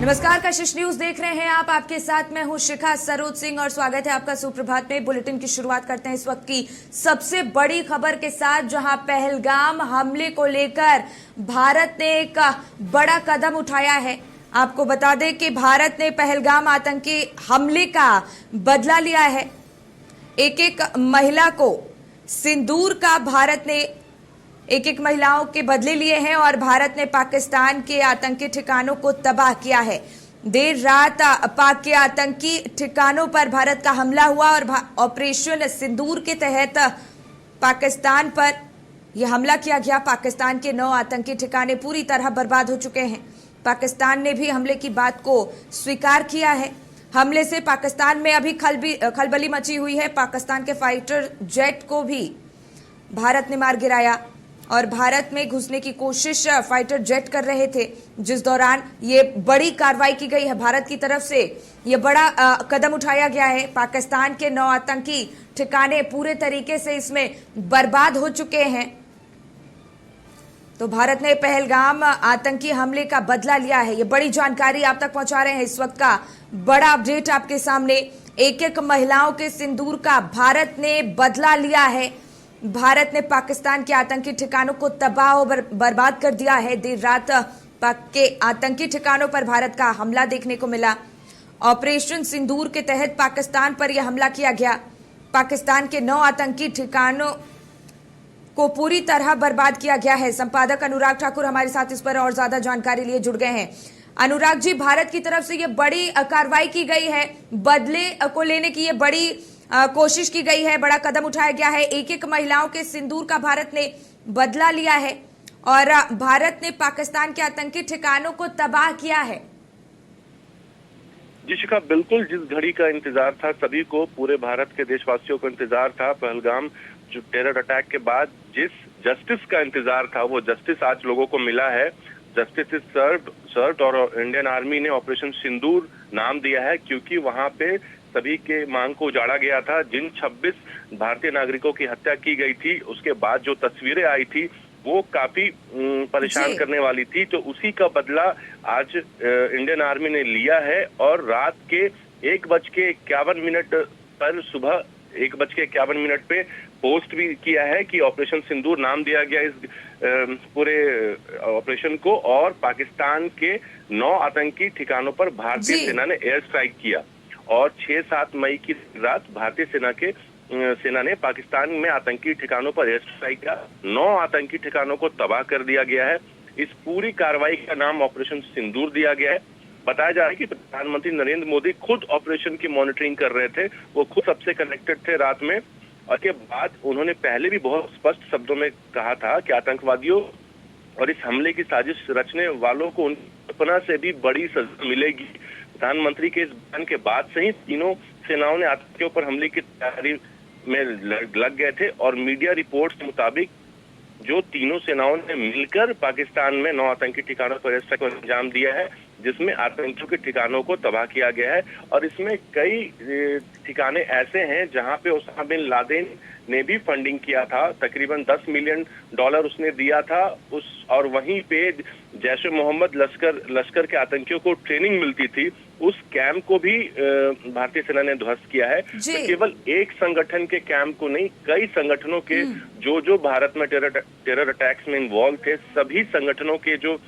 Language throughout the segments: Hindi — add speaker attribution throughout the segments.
Speaker 1: नमस्कार, कशिश न्यूज देख रहे हैं आप। आपके साथ मैं हूं शिखा सरोज सिंह और स्वागत है आपका सुप्रभात में। बुलेटिन की शुरुआत करते हैं इस वक्त की सबसे बड़ी खबर के साथ, जहां पहलगाम हमले को लेकर भारत ने एक बड़ा कदम उठाया है। आपको बता दें कि भारत ने पहलगाम आतंकी हमले का बदला लिया है। एक एक महिला को सिंदूर का भारत ने एक एक महिलाओं के बदले लिए हैं और भारत ने पाकिस्तान के आतंकी ठिकानों को तबाह किया है। देर रात पाक के आतंकी ठिकानों पर भारत का हमला हुआ और ऑपरेशन सिंदूर के तहत पाकिस्तान पर यह हमला किया गया। पाकिस्तान के 9 आतंकी ठिकाने पूरी तरह बर्बाद हो चुके हैं। पाकिस्तान ने भी हमले की बात को स्वीकार किया है। हमले से पाकिस्तान में अभी खलबली मची हुई है। पाकिस्तान के फाइटर जेट को भी भारत ने मार गिराया और भारत में घुसने की कोशिश फाइटर जेट कर रहे थे, जिस दौरान ये बड़ी कार्रवाई की गई है। भारत की तरफ से ये बड़ा कदम उठाया गया है। पाकिस्तान के 9 आतंकी ठिकाने पूरे तरीके से इसमें बर्बाद हो चुके हैं। तो भारत ने पहलगाम आतंकी हमले का बदला लिया है। ये बड़ी जानकारी आप तक पहुंचा रहे हैं इस वक्त का बड़ा अपडेट आपके सामने। एक एक महिलाओं के सिंदूर का भारत ने बदला लिया है। भारत ने पाकिस्तान के आतंकी ठिकानों को तबाह और बर्बाद कर दिया है। देर रात पाक के आतंकी ठिकानों पर भारत का हमला देखने को मिला। ऑपरेशन सिंदूर के तहत पाकिस्तान पर यह हमला किया गया। पाकिस्तान के 9 आतंकी ठिकानों को पूरी तरह बर्बाद किया गया है। संपादक अनुराग ठाकुर हमारे साथ इस पर और ज्यादा जानकारी लिए जुड़ गए हैं। अनुराग जी, भारत की तरफ से ये बड़ी कार्रवाई की गई है, बदले को लेने की ये बड़ी कोशिश की गई है, बड़ा कदम उठाया गया है। एक एक महिलाओं के सिंदूर का भारत ने बदला लिया है और भारत ने पाकिस्तान के आतंकी ठिकानों को तबाह किया है।
Speaker 2: जी शिखा, बिल्कुल जिस घड़ी का इंतजार था सभी को, पूरे भारत के देशवासियों को इंतजार था, पहलगाम जो टेरर अटैक के बाद जिस जस्टिस का इंतजार था वो जस्टिस आज लोगों को मिला है। जस्टिस इज सर्व्ड और इंडियन आर्मी ने ऑपरेशन सिंदूर नाम दिया है क्योंकि वहां पे सभी के मांग को उजाड़ा गया था। जिन 26 भारतीय नागरिकों की हत्या की गई थी उसके बाद जो तस्वीरें आई थी वो काफी परेशान करने वाली थी, तो उसी का बदला आज इंडियन आर्मी ने लिया है। और रात के 1:51 पर सुबह 1:51 पे पोस्ट भी किया है कि ऑपरेशन सिंदूर नाम दिया गया इस पूरे ऑपरेशन को, और पाकिस्तान के 9 आतंकी ठिकानों पर भारतीय सेना ने एयर स्ट्राइक किया। और 6-7 मई की रात भारतीय सेना ने पाकिस्तान में आतंकी ठिकानों पर एयर स्ट्राइक किया। 9 आतंकी ठिकानों को तबाह कर दिया गया है। इस पूरी कार्रवाई का नाम ऑपरेशन सिंदूर दिया गया है। बताया जा रहा है कि प्रधानमंत्री नरेंद्र मोदी खुद ऑपरेशन की मॉनिटरिंग कर रहे थे, वो खुद सबसे कनेक्टेड थे रात में। और के बाद उन्होंने पहले भी बहुत स्पष्ट शब्दों में कहा था कि आतंकवादियों और इस हमले की साजिश रचने वालों को उनकी कल्पना से भी बड़ी सजा मिलेगी। प्रधानमंत्री के इस बयान के बाद से ही तीनों सेनाओं ने आतंकियों पर हमले की तैयारी में लग गए थे और मीडिया रिपोर्ट्स के मुताबिक जो तीनों सेनाओं ने मिलकर पाकिस्तान में 9 आतंकी ठिकानों पर एयर स्ट्राइक को अंजाम दिया है, जिसमें आतंकियों के ठिकानों को तबाह किया गया है। और इसमें कई ठिकाने ऐसे हैं जहां पे ओसामा बिन लादेन ने भी फंडिंग किया था। तकरीबन $10 मिलियन उसने दिया था और वहीं पे जैश ए मोहम्मद लश्कर के आतंकियों को ट्रेनिंग मिलती थी, उस कैंप को भी भारतीय सेना ने ध्वस्त किया है। तो केवल एक संगठन के कैंप को नहीं, कई संगठनों के जो भारत में टेरर अटैक्स में इन्वॉल्व थे, सभी संगठनों के जो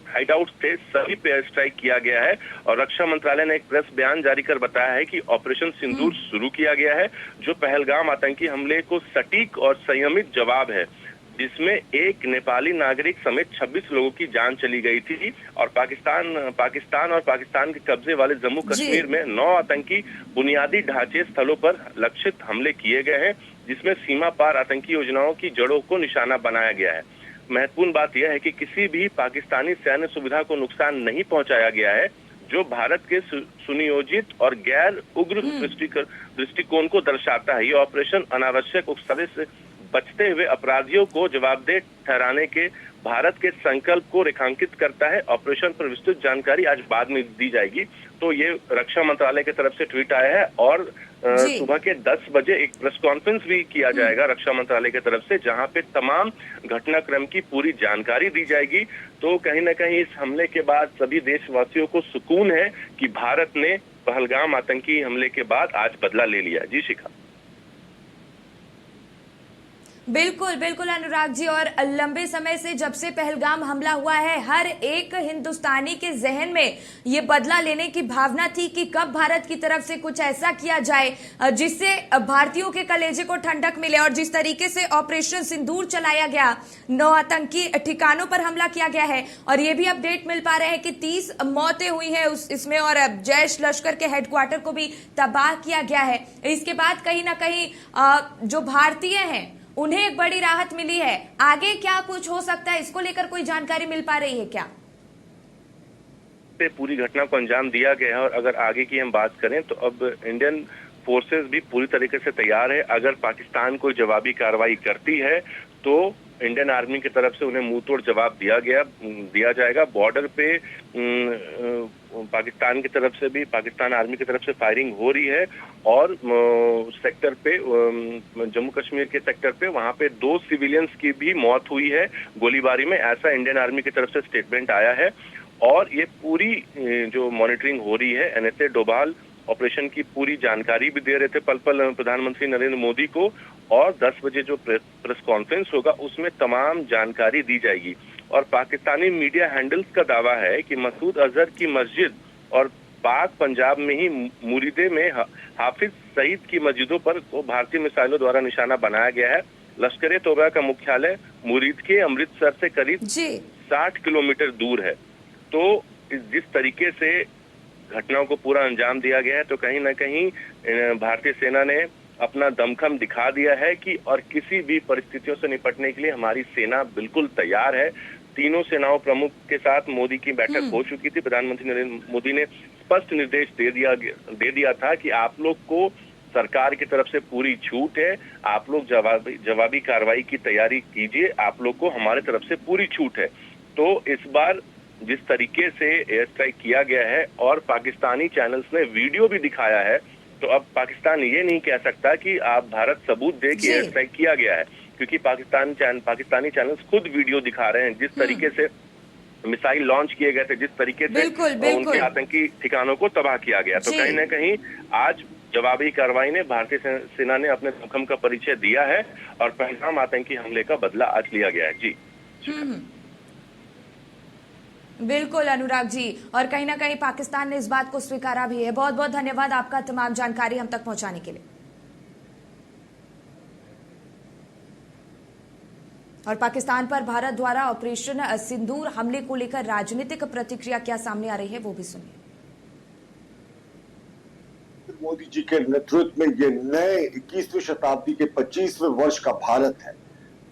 Speaker 2: हाइडआउट्स थे सभी पे एयर स्ट्राइक किया गया है। और रक्षा मंत्रालय ने एक प्रेस बयान जारी कर बताया है कि ऑपरेशन सिंदूर शुरू किया गया है, जो पहलगाम आतंकी हमले को सटीक और संयमित जवाब है, जिसमें एक नेपाली नागरिक समेत 26 लोगों की जान चली गई थी। और पाकिस्तान के कब्जे वाले जम्मू कश्मीर में 9 आतंकी बुनियादी ढांचे स्थलों पर लक्षित हमले किए गए हैं, जिसमें सीमा पार आतंकी योजनाओं की जड़ों को निशाना बनाया गया है। महत्वपूर्ण बात यह है कि किसी भी पाकिस्तानी सैन्य सुविधा को नुकसान नहीं पहुंचाया गया है, जो भारत के सुनियोजित और गैर उग्र दृष्टिकोण को दर्शाता है। ये ऑपरेशन अनावश्यक उकसावे से बचते हुए अपराधियों को जवाबदेह ठहराने के भारत के संकल्प को रेखांकित करता है। ऑपरेशन पर विस्तृत जानकारी आज बाद में दी जाएगी। तो ये रक्षा मंत्रालय की तरफ से ट्वीट आया है और
Speaker 1: जी।
Speaker 2: सुबह के 10 बजे एक प्रेस कॉन्फ्रेंस भी किया जाएगा रक्षा मंत्रालय की तरफ से, जहां पे तमाम घटनाक्रम की पूरी जानकारी दी जाएगी। तो कहीं ना कहीं इस हमले के बाद सभी देशवासियों को सुकून है कि भारत ने पहलगाम आतंकी हमले के बाद आज बदला ले लिया। जी शिखा।
Speaker 1: बिल्कुल बिल्कुल अनुराग जी, और लंबे समय से जब से पहलगाम हमला हुआ है, हर एक हिंदुस्तानी के जहन में ये बदला लेने की भावना थी कि कब भारत की तरफ से कुछ ऐसा किया जाए जिससे भारतीयों के कलेजे को ठंडक मिले। और जिस तरीके से ऑपरेशन सिंदूर चलाया गया, 9 आतंकी ठिकानों पर हमला किया गया है, और ये भी अपडेट मिल पा रहे हैं कि 30 मौतें हुई है इसमें, और जैश लश्कर के हेडक्वार्टर को भी तबाह किया गया है। इसके बाद कहीं ना कहीं जो भारतीय हैं उन्हें एक बड़ी राहत मिली है। आगे क्या कुछ हो सकता है, इसको लेकर कोई जानकारी मिल पा रही है क्या?
Speaker 2: पूरी घटना को अंजाम दिया गया है और अगर आगे की हम बात करें तो अब इंडियन फोर्सेस भी पूरी तरीके से तैयार है। अगर पाकिस्तान कोई जवाबी कार्रवाई करती है तो इंडियन आर्मी की तरफ से उन्हें मुंहतोड़ जवाब दिया जाएगा। बॉर्डर पे पाकिस्तान की तरफ से भी, पाकिस्तान आर्मी की तरफ से फायरिंग हो रही है और सेक्टर पे, जम्मू कश्मीर के सेक्टर पे, वहां पे 2 सिविलियंस की भी मौत हुई है गोलीबारी में, ऐसा इंडियन आर्मी की तरफ से स्टेटमेंट आया है। और ये पूरी जो मॉनिटरिंग हो रही है, एनएसए डोभाल ऑपरेशन की पूरी जानकारी भी दे रहे थे पल पल प्रधानमंत्री नरेंद्र मोदी को, और 10 बजे जो प्रेस कॉन्फ्रेंस होगा उसमें तमाम जानकारी दी जाएगी। और पाकिस्तानी मीडिया हैंडल्स का दावा है कि मसूद अजहर की मस्जिद और पाक पंजाब में ही मुरीदे में हाफिज सईद की मस्जिदों पर भारतीय मिसाइलों द्वारा निशाना बनाया गया है। लश्कर ए तोबा का मुख्यालय मुरीद के अमृतसर से करीब 60 किलोमीटर दूर है। तो जिस तरीके से घटनाओं को पूरा अंजाम दिया गया है, तो कहीं ना कहीं भारतीय सेना ने अपना दमखम दिखा दिया है कि और किसी भी परिस्थितियों से निपटने के लिए हमारी सेना बिल्कुल तैयार है। तीनों सेनाओं प्रमुख के साथ मोदी की बैठक हो चुकी थी। प्रधानमंत्री नरेंद्र मोदी ने स्पष्ट निर्देश दे दिया था कि आप लोग को सरकार की तरफ से पूरी छूट है, आप लोग जवाबी कार्रवाई की तैयारी कीजिए, आप लोग को हमारे तरफ से पूरी छूट है। तो इस बार जिस तरीके से एयर स्ट्राइक किया गया है और पाकिस्तानी चैनल्स ने वीडियो भी दिखाया है, तो अब पाकिस्तान ये नहीं कह सकता कि आप भारत सबूत दे कि एयर स्ट्राइक किया गया है, क्योंकि पाकिस्तानी चैनल्स खुद वीडियो दिखा रहे हैं जिस तरीके से मिसाइल लॉन्च किए गए थे, जिस तरीके से उनके आतंकी ठिकानों को तबाह किया गया। तो कहीं ना कहीं आज जवाबी कार्रवाई ने भारतीय सेना ने अपने दमखम का परिचय दिया है और पहलगाम आतंकी हमले का बदला आज लिया गया है। जी
Speaker 1: बिल्कुल अनुराग जी, और कहीं ना कहीं पाकिस्तान ने इस बात को स्वीकारा भी है। बहुत बहुत धन्यवाद आपका तमाम जानकारी हम तक पहुंचाने के लिए। और पाकिस्तान पर भारत द्वारा ऑपरेशन सिंदूर हमले को लेकर राजनीतिक प्रतिक्रिया क्या सामने आ रही है, वो भी सुनिए।
Speaker 3: मोदी जी के नेतृत्व में ये नए 21वीं शताब्दी के 25वें वर्ष का भारत है,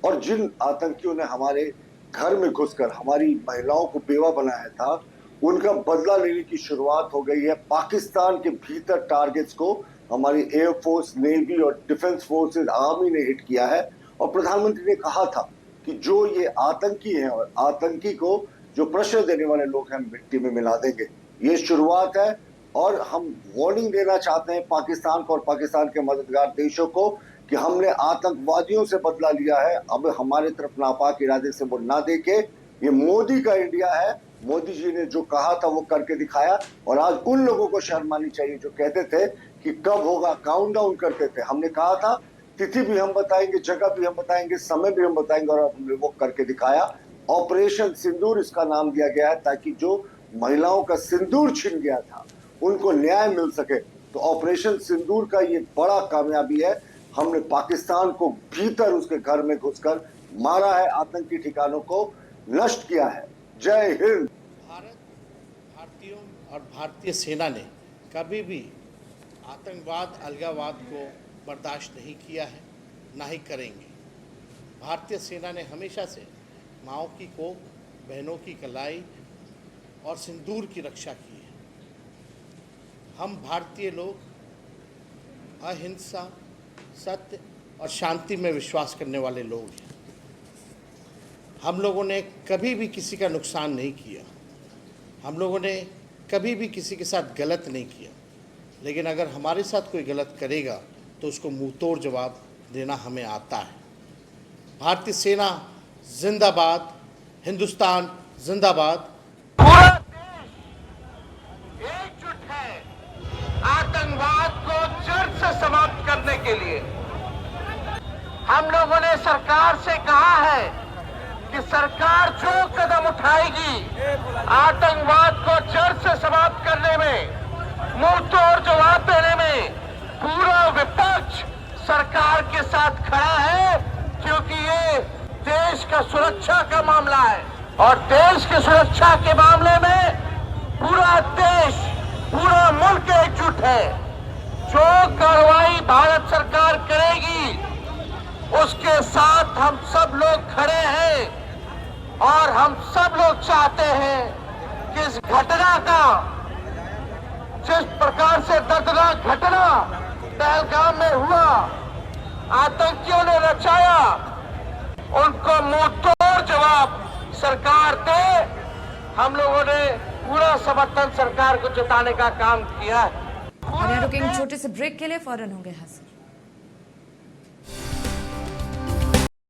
Speaker 3: और जिन आतंकियों ने हमारे घर में घुसकर हमारी महिलाओं को बेवा बनाया था, उनका बदला लेने की शुरुआत हो गई है। पाकिस्तान के भीतर टारगेट्स को हमारी एयरफोर्स, नेवी और डिफेंस फोर्सेस, आर्मी ने हिट किया है। और प्रधानमंत्री ने कहा था कि जो ये आतंकी हैं और आतंकी को जो प्रेशर देने वाले लोग हैं, मिट्टी में मिला देंगे। ये शुरुआत है और हम वार्निंग देना चाहते हैं पाकिस्तान को और पाकिस्तान के मददगार देशों को कि हमने आतंकवादियों से बदला लिया है, अब हमारे तरफ नापाक इरादे से वो ना देखे। ये मोदी का इंडिया है, मोदी जी ने जो कहा था वो करके दिखाया। और आज उन लोगों को शर्म आनी चाहिए जो कहते थे कि कब होगा, काउंटडाउन करते थे। हमने कहा था तिथि भी हम बताएंगे, जगह भी हम बताएंगे, समय भी हम बताएंगे, और हमने वो करके दिखाया। ऑपरेशन सिंदूर इसका नाम दिया गया है ताकि जो महिलाओं का सिंदूर छिन गया था उनको न्याय मिल सके। तो ऑपरेशन सिंदूर का ये बड़ा कामयाबी है। हमने पाकिस्तान को भीतर उसके घर में घुसकर मारा है, आतंकी ठिकानों को नष्ट किया है। जय हिंद।
Speaker 4: भारतीयों और भारतीय सेना ने कभी भी आतंकवाद, अलगाववाद को बर्दाश्त नहीं किया है, ना ही करेंगे। भारतीय सेना ने हमेशा से माँओं की कोख, बहनों की कलाई और सिंदूर की रक्षा की है। हम भारतीय लोग अहिंसा, सत्य और शांति में विश्वास करने वाले लोग हैं। हम लोगों ने कभी भी किसी का नुकसान नहीं किया, हम लोगों ने कभी भी किसी के साथ गलत नहीं किया, लेकिन अगर हमारे साथ कोई गलत करेगा तो उसको मुंह तोड़ जवाब देना हमें आता है। भारतीय सेना जिंदाबाद, हिंदुस्तान जिंदाबाद।
Speaker 5: पूरा देश एकजुट है आतंकवाद को जड़ से समाप्त करने के लिए। हम लोगों ने सरकार से कहा है कि सरकार जो कदम उठाएगी आतंकवाद को जड़ से समाप्त करने में, मुंह तोड़ जवाब देने में पूरा विपक्ष सरकार के साथ खड़ा है, क्योंकि ये देश का सुरक्षा का मामला है और देश की सुरक्षा के मामले में पूरा देश, पूरा मुल्क एकजुट है। जो कार्रवाई भारत सरकार करेगी उसके साथ हम सब लोग खड़े हैं और हम सब लोग चाहते हैं कि इस घटना का, जिस प्रकार से दर्दनाक घटना पहलगाम में हुआ, आतंकियों ने रचाया, उनको मुंह तोड़ जवाब सरकार दे। हम लोगों ने पूरा समर्थन सरकार को जताने का काम किया है।
Speaker 1: और यहाँ रुकेंगे छोटे से ब्रेक के लिए, फौरन होंगे हाजिर।